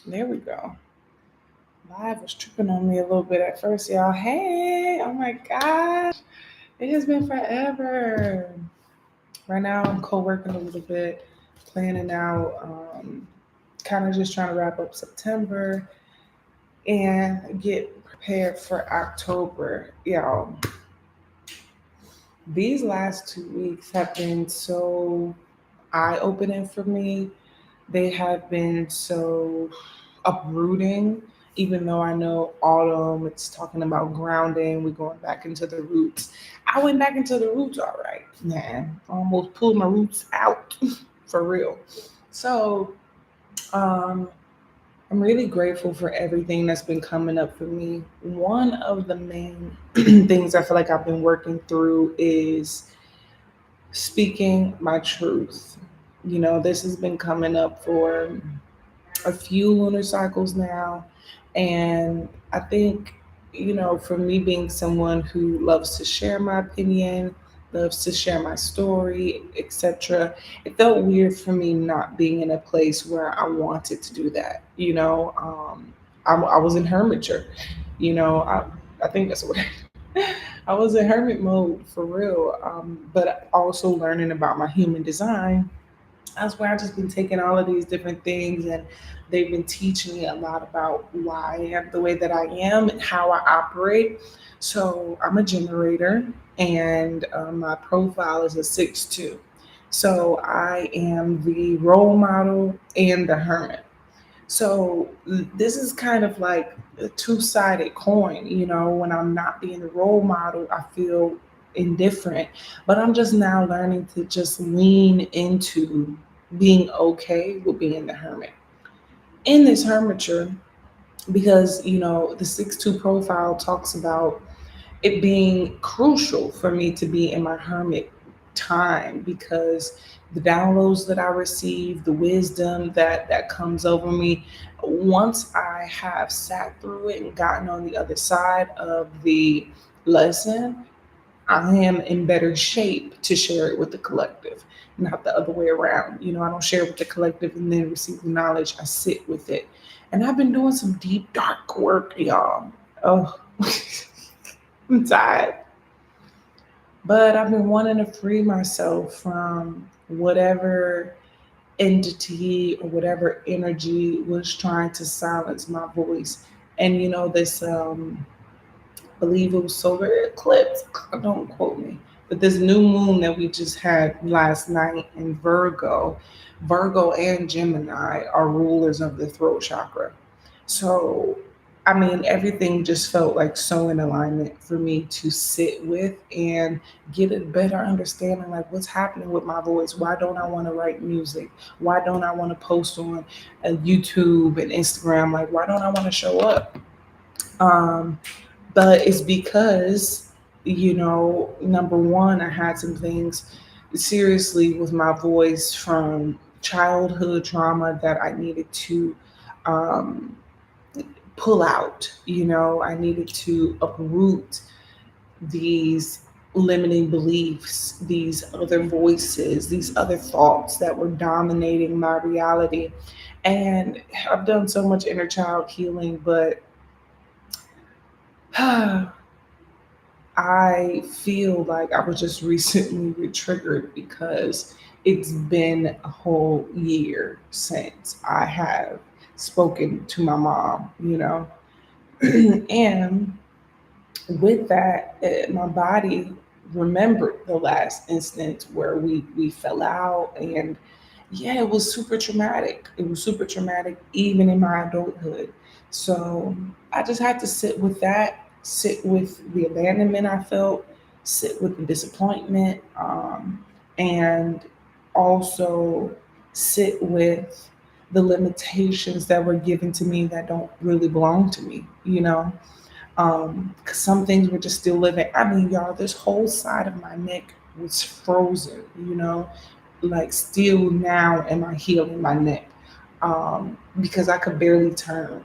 There we go. Live was tripping on me a little bit at first, y'all. Hey, oh my gosh. It has been forever. Right now, I'm co working a little bit, planning out, kind of just trying to wrap up September and get prepared for October. Y'all, these last 2 weeks have been so eye opening for me. They have been so uprooting, even though I know autumn, it's talking about grounding, we're going back into the roots. I went back into the roots all right, man. Almost pulled my roots out for real. So, um, I'm really grateful for everything that's been coming up for me. One of the main things I feel like I've been working through is speaking my truth. This has been coming up for a few lunar cycles now. And I think, for me being someone who loves to share my opinion, loves to share my story, etc., it felt weird for me not being in a place where I wanted to do that. I was in hermiture, I think that's what I was in hermit mode for real. But also learning about my human design, that's where I've just been taking all of these different things, and they've been teaching me a lot about why I am the way that I am and how I operate. So I'm a generator, and my profile is a 6-2. So I am the role model and the hermit. So this is kind of like a two-sided coin. When I'm not being a role model, I feel indifferent, but I'm just now learning to just lean into being okay with being the hermit in this hermiture, because the 6-2 profile talks about it being crucial for me to be in my hermit time, because the downloads that I receive, the wisdom that comes over me, once I have sat through it and gotten on the other side of the lesson, I am in better shape to share it with the collective, not the other way around. I don't share with the collective and then receive the knowledge. I sit with it. And I've been doing some deep, dark work, y'all. Oh, I'm tired. But I've been wanting to free myself from whatever entity or whatever energy was trying to silence my voice. And this believe it was solar eclipse, don't quote me, but this new moon that we just had last night in Virgo and Gemini are rulers of the throat chakra. So, I mean, everything just felt like so in alignment for me to sit with and get a better understanding, like what's happening with my voice. Why don't I want to write music? Why don't I want to post on YouTube and Instagram? Like, why don't I want to show up? Um, but it's because, number one, I had some things seriously with my voice from childhood trauma that I needed to um, pull out. I needed to uproot these limiting beliefs, these other voices, these other thoughts that were dominating my reality. And I've done so much inner child healing, but I feel like I was just recently triggered because it's been a whole year since I have spoken to my mom. And with that, my body remembered the last instance where we fell out. And yeah, it was super traumatic. It was super traumatic, even in my adulthood. So I just had to sit with that, sit with the abandonment I felt, sit with the disappointment, and also sit with the limitations that were given to me that don't really belong to me. 'Cause some things were just still living. I mean, y'all, this whole side of my neck was frozen, like still now am I healing my neck, because I could barely turn.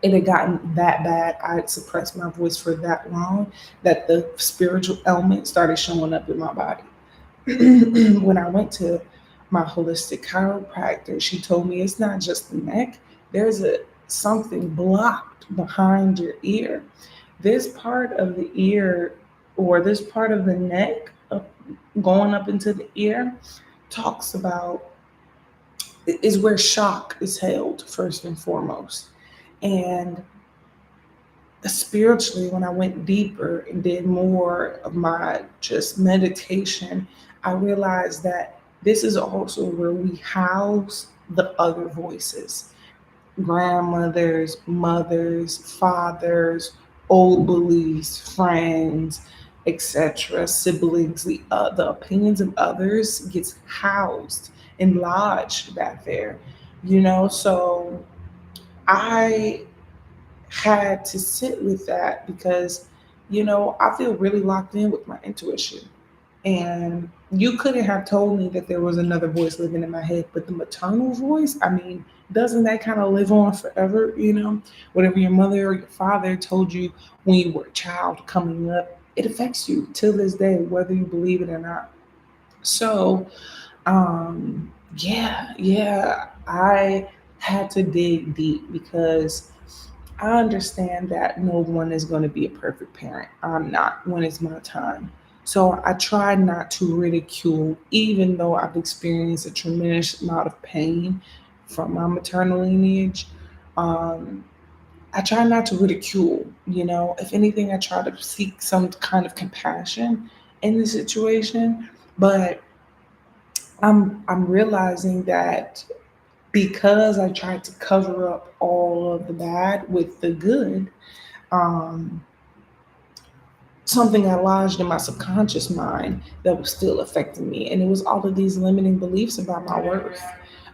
It had gotten that bad. I had suppressed my voice for that long that the spiritual element started showing up in my body. When I went to my holistic chiropractor, she told me it's not just the neck, there's a something blocked behind your ear. This part of the ear, or this part of the neck going up into the ear, talks about, is where shock is held first and foremost. And spiritually, when I went deeper and did more of my just meditation, I realized that this is also where we house the other voices: grandmothers, mothers, fathers, old beliefs, friends, etc., siblings. The opinions of others gets housed and lodged back there, So I had to sit with that because, I feel really locked in with my intuition. And you couldn't have told me that there was another voice living in my head, but the maternal voice, I mean, doesn't that kind of live on forever? Whatever your mother or your father told you when you were a child coming up, it affects you till this day, whether you believe it or not. So, um, yeah, I had to dig deep because I understand that no one is going to be a perfect parent. I'm not when it's my time. So I try not to ridicule, even though I've experienced a tremendous amount of pain from my maternal lineage. Um, I try not to ridicule. If anything, I try to seek some kind of compassion in the situation. But I'm realizing that because I tried to cover up all of the bad with the good, um, something got lodged in my subconscious mind that was still affecting me. And it was all of these limiting beliefs about my worth,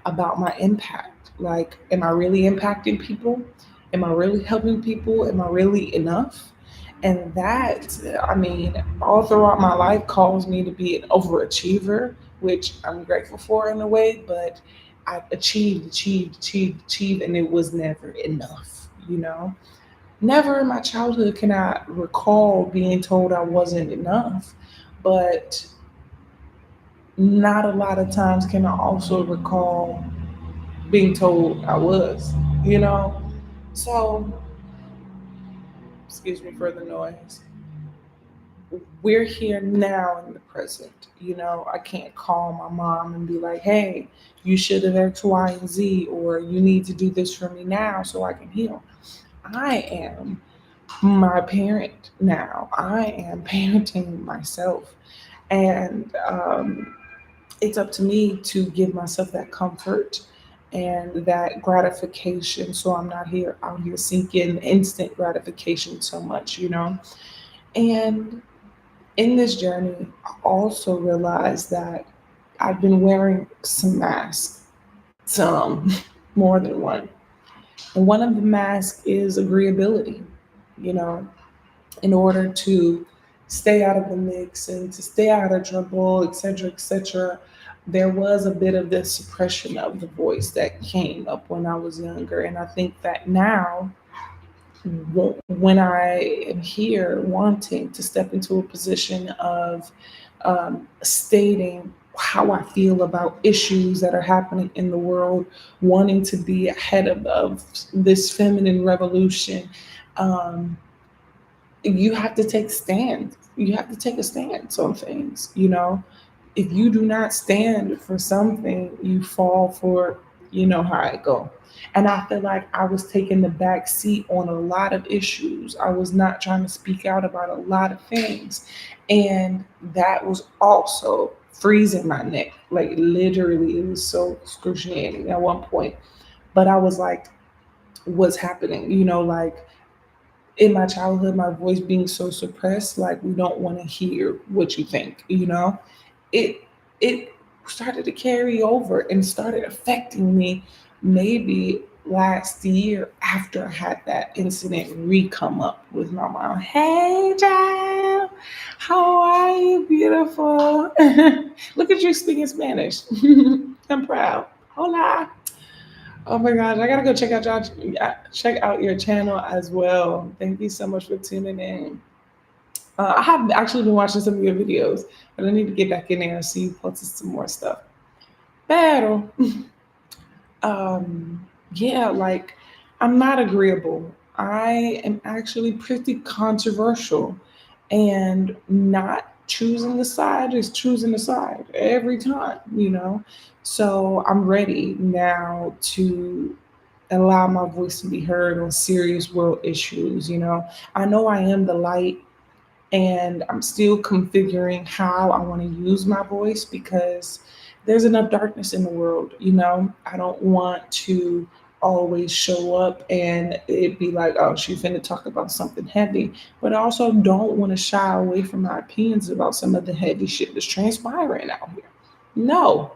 about my impact. Like, am I really impacting people? Am I really helping people? Am I really enough? And that, I mean, all throughout my life caused me to be an overachiever, which I'm grateful for in a way, but I achieved, and it was never enough. Never in my childhood can I recall being told I wasn't enough, but not a lot of times can I also recall being told I was, you know? So, excuse me for the noise. We're here now in the present. I can't call my mom and be like, hey, you should have X, Y, and Z, or you need to do this for me now so I can heal. I am my parent now. I am parenting myself. And it's up to me to give myself that comfort and that gratification, so I'm not here out here seeking instant gratification so much. And in this journey, I also realized that I've been wearing some masks, some more than one. And one of the masks is agreeability, you know, in order to stay out of the mix and to stay out of trouble, etc., etc. There was a bit of this suppression of the voice that came up when I was younger. And I think that now, when I am here wanting to step into a position of stating how I feel about issues that are happening in the world, wanting to be ahead of this feminine revolution, um, you have to take stands. You have to take a stance on things. If you do not stand for something, you fall for, how it go. And I feel like I was taking the back seat on a lot of issues. I was not trying to speak out about a lot of things. And that was also freezing my neck. Like, literally, it was so excruciating at one point. But I was like, what's happening? Like, in my childhood, my voice being so suppressed, like, we don't want to hear what you think. It started to carry over and started affecting me maybe last year after I had that incident re-come up with my mom. Hey, child, how are you, beautiful? Look at you speaking Spanish. I'm proud. Hola. Oh my gosh, I gotta go check out your channel as well. Thank you so much for tuning in. I have actually been watching some of your videos, but I need to get back in there and see you posted some more stuff. Pero, um, Yeah, like I'm not agreeable. I am actually pretty controversial, and not choosing the side is choosing the side every time, you know? So I'm ready now to allow my voice to be heard on serious world issues, you know? I know I am the light, and I'm still configuring how I want to use my voice because there's enough darkness in the world, you know. I don't want to always show up and it be like, oh, she's finna talk about something heavy. But I also don't want to shy away from my opinions about some of the heavy shit that's transpiring out here. No,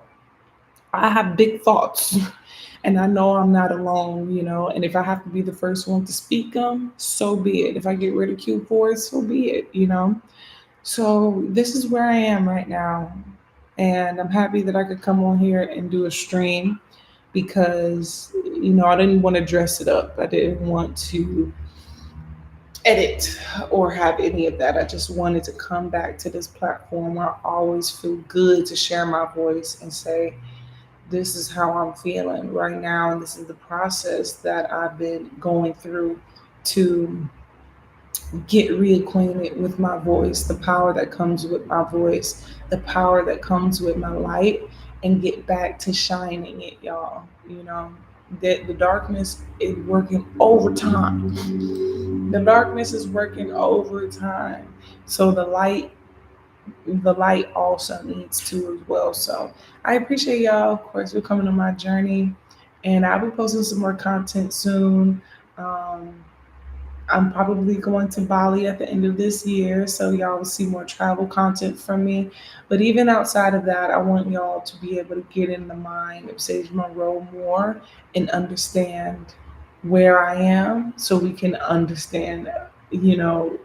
I have big thoughts. And I know I'm not alone, you know. And if I have to be the first one to speak them, so be it. If I get ridiculed for it, so be it, you know. So this is where I am right now. And I'm happy that I could come on here and do a stream because, you know, I didn't want to dress it up. I didn't want to edit or have any of that. I just wanted to come back to this platform where I always feel good to share my voice and say, this is how I'm feeling right now. And this is the process that I've been going through to get reacquainted with my voice, the power that comes with my voice, the power that comes with my light, and get back to shining it, y'all. You know, that the darkness is working overtime. The darkness is working overtime. So the light also needs to as well. So I appreciate y'all, of course, for coming on my journey. And I'll be posting some more content soon. Um, I'm probably going to Bali at the end of this year, so y'all will see more travel content from me. But even outside of that, I want y'all to be able to get in the mind of Sage Monroe more and understand where I am so we can understand, you know,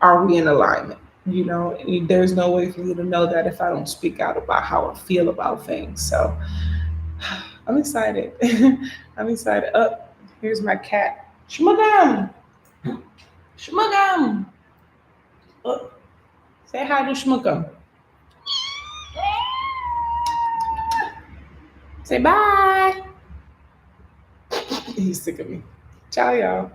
are we in alignment? You know, there's no way for you to know that if I don't speak out about how I feel about things. So I'm excited. I'm excited. Up, here's my cat. Shmagam! Shmagam! Oh, say hi to Shmagam. Say bye. He's sick of me. Ciao, y'all.